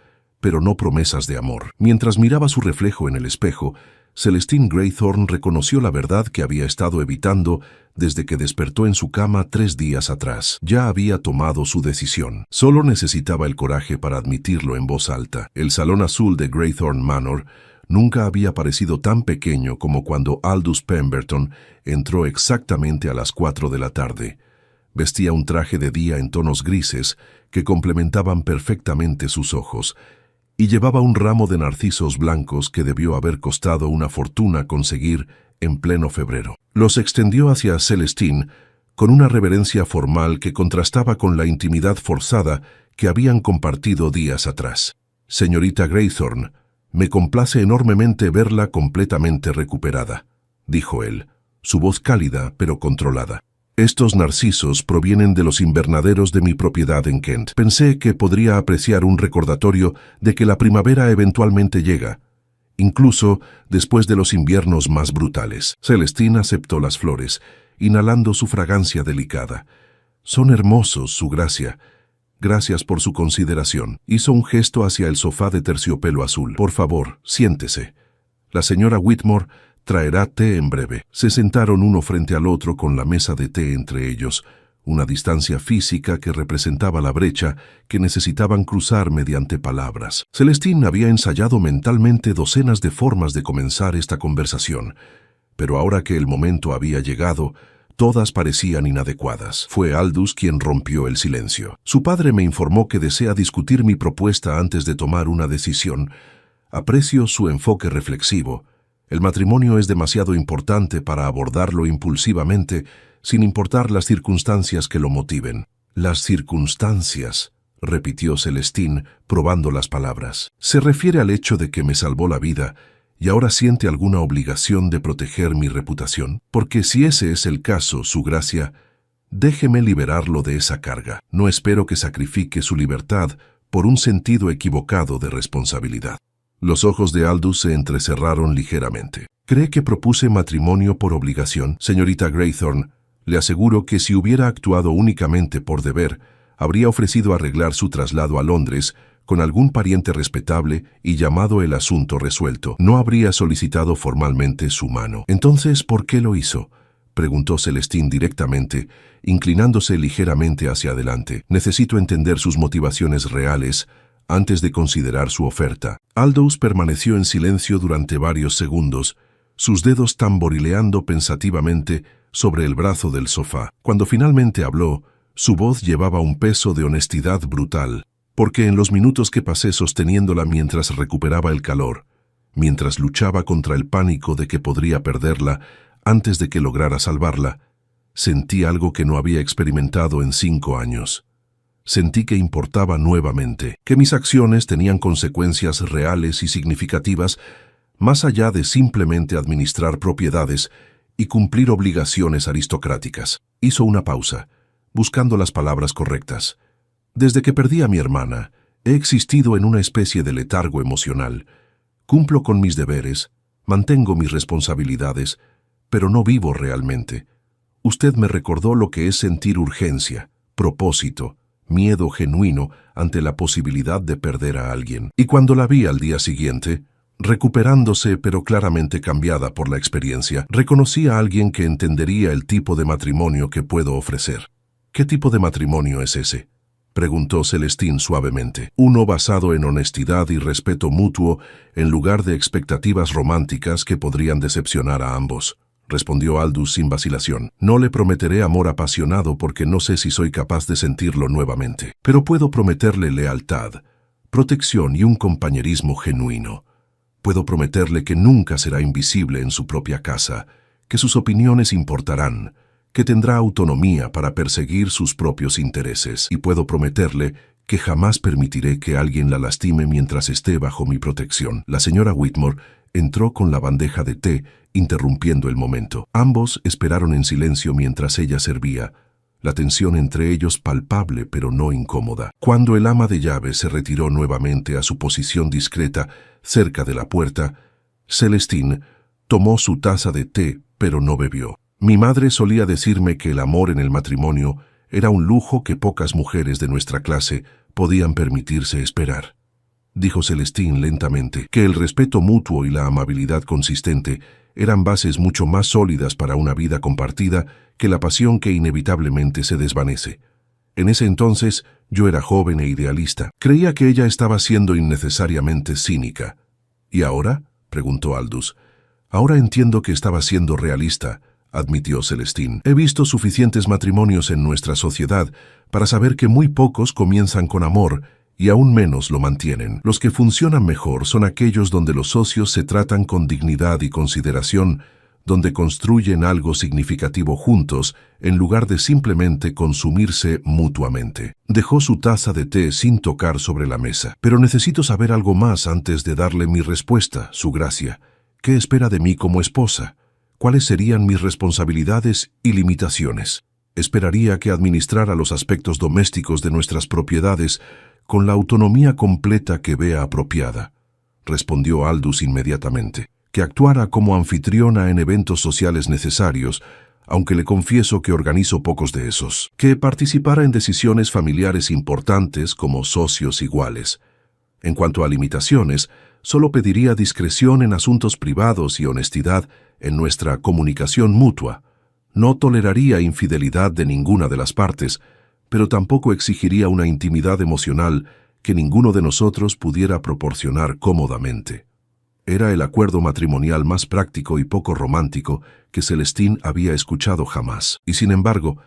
pero no promesas de amor. Mientras miraba su reflejo en el espejo, Celestine Graythorne reconoció la verdad que había estado evitando desde que despertó en su cama 3 días atrás. Ya había tomado su decisión. Solo necesitaba el coraje para admitirlo en voz alta. El salón azul de Graythorne Manor nunca había parecido tan pequeño como cuando Aldous Pemberton entró exactamente a las 4 de la tarde. Vestía un traje de día en tonos grises que complementaban perfectamente sus ojos, y llevaba un ramo de narcisos blancos que debió haber costado una fortuna conseguir en pleno febrero. Los extendió hacia Celestine con una reverencia formal que contrastaba con la intimidad forzada que habían compartido días atrás. «Señorita Graythorne, me complace enormemente verla completamente recuperada», dijo él, su voz cálida pero controlada. «Estos narcisos provienen de los invernaderos de mi propiedad en Kent. Pensé que podría apreciar un recordatorio de que la primavera eventualmente llega, incluso después de los inviernos más brutales». Celestine aceptó las flores, inhalando su fragancia delicada. «Son hermosos, su gracia. Gracias por su consideración». Hizo un gesto hacia el sofá de terciopelo azul. «Por favor, siéntese. La señora Whitmore traerá té en breve». Se sentaron uno frente al otro con la mesa de té entre ellos, una distancia física que representaba la brecha que necesitaban cruzar mediante palabras. Celestine había ensayado mentalmente docenas de formas de comenzar esta conversación, pero ahora que el momento había llegado, Todas parecían inadecuadas. Fue Aldous quien rompió el silencio. Su padre me informó que desea discutir mi propuesta antes de tomar una decisión. Aprecio su enfoque reflexivo. El matrimonio es demasiado importante para abordarlo impulsivamente, sin importar las circunstancias que lo motiven. Las circunstancias, repitió Celestine, probando las palabras. Se refiere al hecho de que me salvó la vida y ahora siente alguna obligación de proteger mi reputación. Porque si ese es el caso, Su Gracia, déjeme liberarlo de esa carga. No espero que sacrifique su libertad por un sentido equivocado de responsabilidad. Los ojos de Aldous se entrecerraron ligeramente. ¿Cree que propuse matrimonio por obligación? Señorita Graythorne, le aseguro que si hubiera actuado únicamente por deber, habría ofrecido arreglar su traslado a Londres con algún pariente respetable y llamado el asunto resuelto. No habría solicitado formalmente su mano. Entonces, ¿por qué lo hizo?, preguntó Celestine directamente, inclinándose ligeramente hacia adelante. Necesito entender sus motivaciones reales antes de considerar su oferta. Aldous permaneció en silencio durante varios segundos, sus dedos tamborileando pensativamente sobre el brazo del sofá. Cuando finalmente habló, su voz llevaba un peso de honestidad brutal, porque en los minutos que pasé sosteniéndola mientras recuperaba el calor, mientras luchaba contra el pánico de que podría perderla antes de que lograra salvarla, sentí algo que no había experimentado en 5 años. Sentí que importaba nuevamente, que mis acciones tenían consecuencias reales y significativas, más allá de simplemente administrar propiedades y cumplir obligaciones aristocráticas. Hizo una pausa, buscando las palabras correctas. Desde que perdí a mi hermana, he existido en una especie de letargo emocional. Cumplo con mis deberes, mantengo mis responsabilidades, pero no vivo realmente. Usted me recordó lo que es sentir urgencia, propósito, miedo genuino ante la posibilidad de perder a alguien. Y cuando la vi al día siguiente, recuperándose pero claramente cambiada por la experiencia, reconocí a alguien que entendería el tipo de matrimonio que puedo ofrecer. ¿Qué tipo de matrimonio es ese?, preguntó Celestine suavemente. Uno basado en honestidad y respeto mutuo en lugar de expectativas románticas que podrían decepcionar a ambos, respondió Aldous sin vacilación. No le prometeré amor apasionado porque no sé si soy capaz de sentirlo nuevamente, pero puedo prometerle lealtad, protección y un compañerismo genuino. Puedo prometerle que nunca será invisible en su propia casa, que sus opiniones importarán, que tendrá autonomía para perseguir sus propios intereses, y puedo prometerle que jamás permitiré que alguien la lastime mientras esté bajo mi protección. La señora Whitmore entró con la bandeja de té, interrumpiendo el momento. Ambos esperaron en silencio mientras ella servía, la tensión entre ellos palpable pero no incómoda. Cuando el ama de llaves se retiró nuevamente a su posición discreta cerca de la puerta, Celestine tomó su taza de té pero no bebió. Mi madre solía decirme que el amor en el matrimonio era un lujo que pocas mujeres de nuestra clase podían permitirse esperar, dijo Celestine lentamente, que el respeto mutuo y la amabilidad consistente eran bases mucho más sólidas para una vida compartida que la pasión que inevitablemente se desvanece. En ese entonces yo era joven e idealista. Creía que ella estaba siendo innecesariamente cínica. ¿Y ahora?, preguntó Aldous. Ahora entiendo que estaba siendo realista, admitió Celestine. He visto suficientes matrimonios en nuestra sociedad para saber que muy pocos comienzan con amor y aún menos lo mantienen. Los que funcionan mejor son aquellos donde los socios se tratan con dignidad y consideración, donde construyen algo significativo juntos en lugar de simplemente consumirse mutuamente. Dejó su taza de té sin tocar sobre la mesa. Pero necesito saber algo más antes de darle mi respuesta, Su Gracia. ¿Qué espera de mí como esposa? ¿Cuáles serían mis responsabilidades y limitaciones? Esperaría que administrara los aspectos domésticos de nuestras propiedades con la autonomía completa que vea apropiada, respondió Aldous inmediatamente. Que actuara como anfitriona en eventos sociales necesarios, aunque le confieso que organizo pocos de esos. Que participara en decisiones familiares importantes como socios iguales. En cuanto a limitaciones, solo pediría discreción en asuntos privados y honestidad en nuestra comunicación mutua. No toleraría infidelidad de ninguna de las partes, pero tampoco exigiría una intimidad emocional que ninguno de nosotros pudiera proporcionar cómodamente. Era el acuerdo matrimonial más práctico y poco romántico que Celestine había escuchado jamás. Y sin embargo,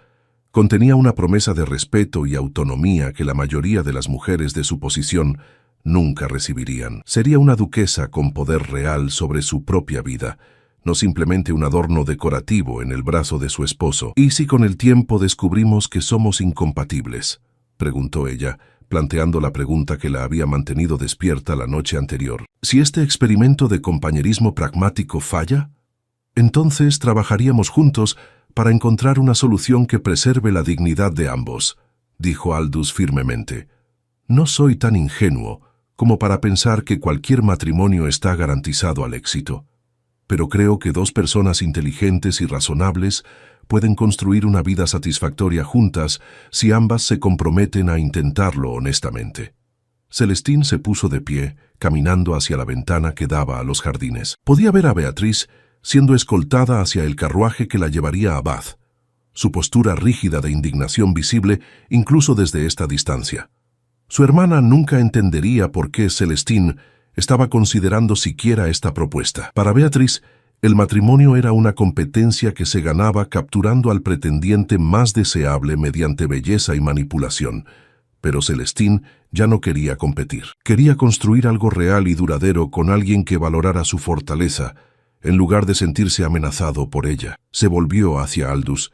contenía una promesa de respeto y autonomía que la mayoría de las mujeres de su posición nunca recibirían. Sería una duquesa con poder real sobre su propia vida, no simplemente un adorno decorativo en el brazo de su esposo. ¿Y si con el tiempo descubrimos que somos incompatibles?, preguntó ella, planteando la pregunta que la había mantenido despierta la noche anterior. ¿Si este experimento de compañerismo pragmático falla? Entonces trabajaríamos juntos para encontrar una solución que preserve la dignidad de ambos, dijo Aldous firmemente. No soy tan ingenuo como para pensar que cualquier matrimonio está garantizado al éxito, pero creo que dos personas inteligentes y razonables pueden construir una vida satisfactoria juntas si ambas se comprometen a intentarlo honestamente. Celestine se puso de pie, caminando hacia la ventana que daba a los jardines. Podía ver a Beatriz siendo escoltada hacia el carruaje que la llevaría a Bath, su postura rígida de indignación visible incluso desde esta distancia. Su hermana nunca entendería por qué Celestine estaba considerando siquiera esta propuesta. Para Beatriz, el matrimonio era una competencia que se ganaba capturando al pretendiente más deseable mediante belleza y manipulación, pero Celestine ya no quería competir. Quería construir algo real y duradero con alguien que valorara su fortaleza, en lugar de sentirse amenazado por ella. Se volvió hacia Aldous,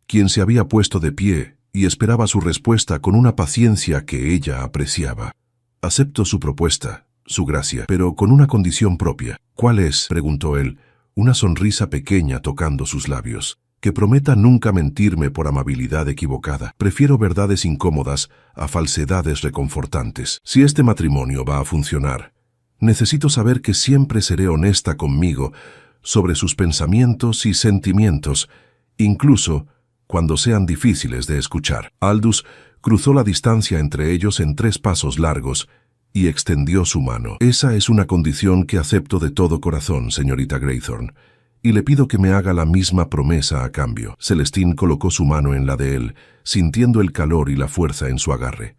quien se había puesto de pie y esperaba su respuesta con una paciencia que ella apreciaba. Acepto su propuesta, su gracia, pero con una condición propia. ¿Cuál es?, preguntó él, una sonrisa pequeña tocando sus labios. Que prometa nunca mentirme por amabilidad equivocada. Prefiero verdades incómodas a falsedades reconfortantes. Si este matrimonio va a funcionar, necesito saber que siempre seré honesta conmigo sobre sus pensamientos y sentimientos, incluso cuando sean difíciles de escuchar. Aldous cruzó la distancia entre ellos en 3 pasos largos y extendió su mano. Esa es una condición que acepto de todo corazón, señorita Graythorne, y le pido que me haga la misma promesa a cambio. Celestine colocó su mano en la de él, sintiendo el calor y la fuerza en su agarre.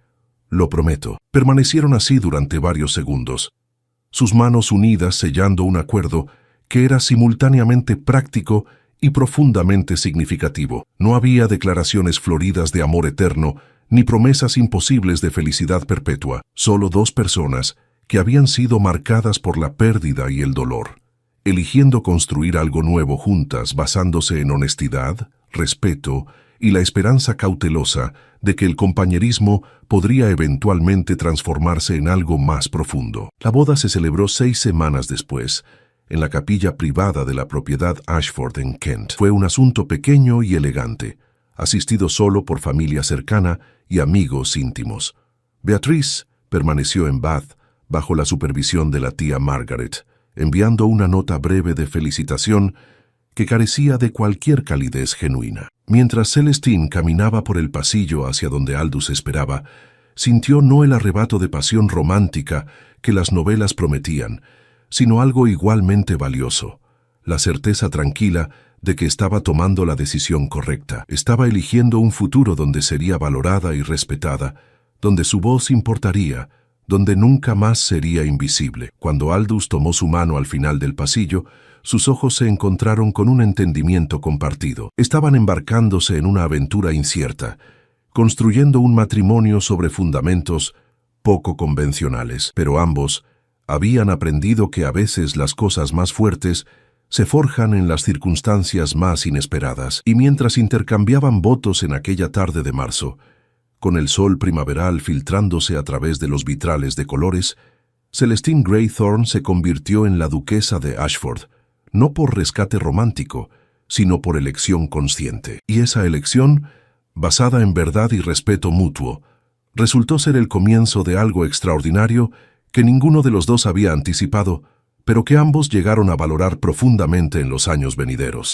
Lo prometo. Permanecieron así durante varios segundos, sus manos unidas sellando un acuerdo que era simultáneamente práctico y profundamente significativo. No había declaraciones floridas de amor eterno, ni promesas imposibles de felicidad perpetua. Solo 2 personas que habían sido marcadas por la pérdida y el dolor, eligiendo construir algo nuevo juntas basándose en honestidad, respeto y la esperanza cautelosa de que el compañerismo podría eventualmente transformarse en algo más profundo. La boda se celebró 6 semanas después, en la capilla privada de la propiedad Ashford en Kent. Fue un asunto pequeño y elegante, asistido solo por familia cercana y amigos íntimos. Beatriz permaneció en Bath bajo la supervisión de la tía Margaret, enviando una nota breve de felicitación que carecía de cualquier calidez genuina. Mientras Celestine caminaba por el pasillo hacia donde Aldous esperaba, sintió no el arrebato de pasión romántica que las novelas prometían, sino algo igualmente valioso, la certeza tranquila de que estaba tomando la decisión correcta. Estaba eligiendo un futuro donde sería valorada y respetada, donde su voz importaría, donde nunca más sería invisible. Cuando Aldous tomó su mano al final del pasillo, sus ojos se encontraron con un entendimiento compartido. Estaban embarcándose en una aventura incierta, construyendo un matrimonio sobre fundamentos poco convencionales, pero ambos habían aprendido que a veces las cosas más fuertes se forjan en las circunstancias más inesperadas. Y mientras intercambiaban votos en aquella tarde de marzo, con el sol primaveral filtrándose a través de los vitrales de colores, Celestine Graythorne se convirtió en la duquesa de Ashford, no por rescate romántico, sino por elección consciente. Y esa elección, basada en verdad y respeto mutuo, resultó ser el comienzo de algo extraordinario que ninguno de los dos había anticipado, pero que ambos llegaron a valorar profundamente en los años venideros.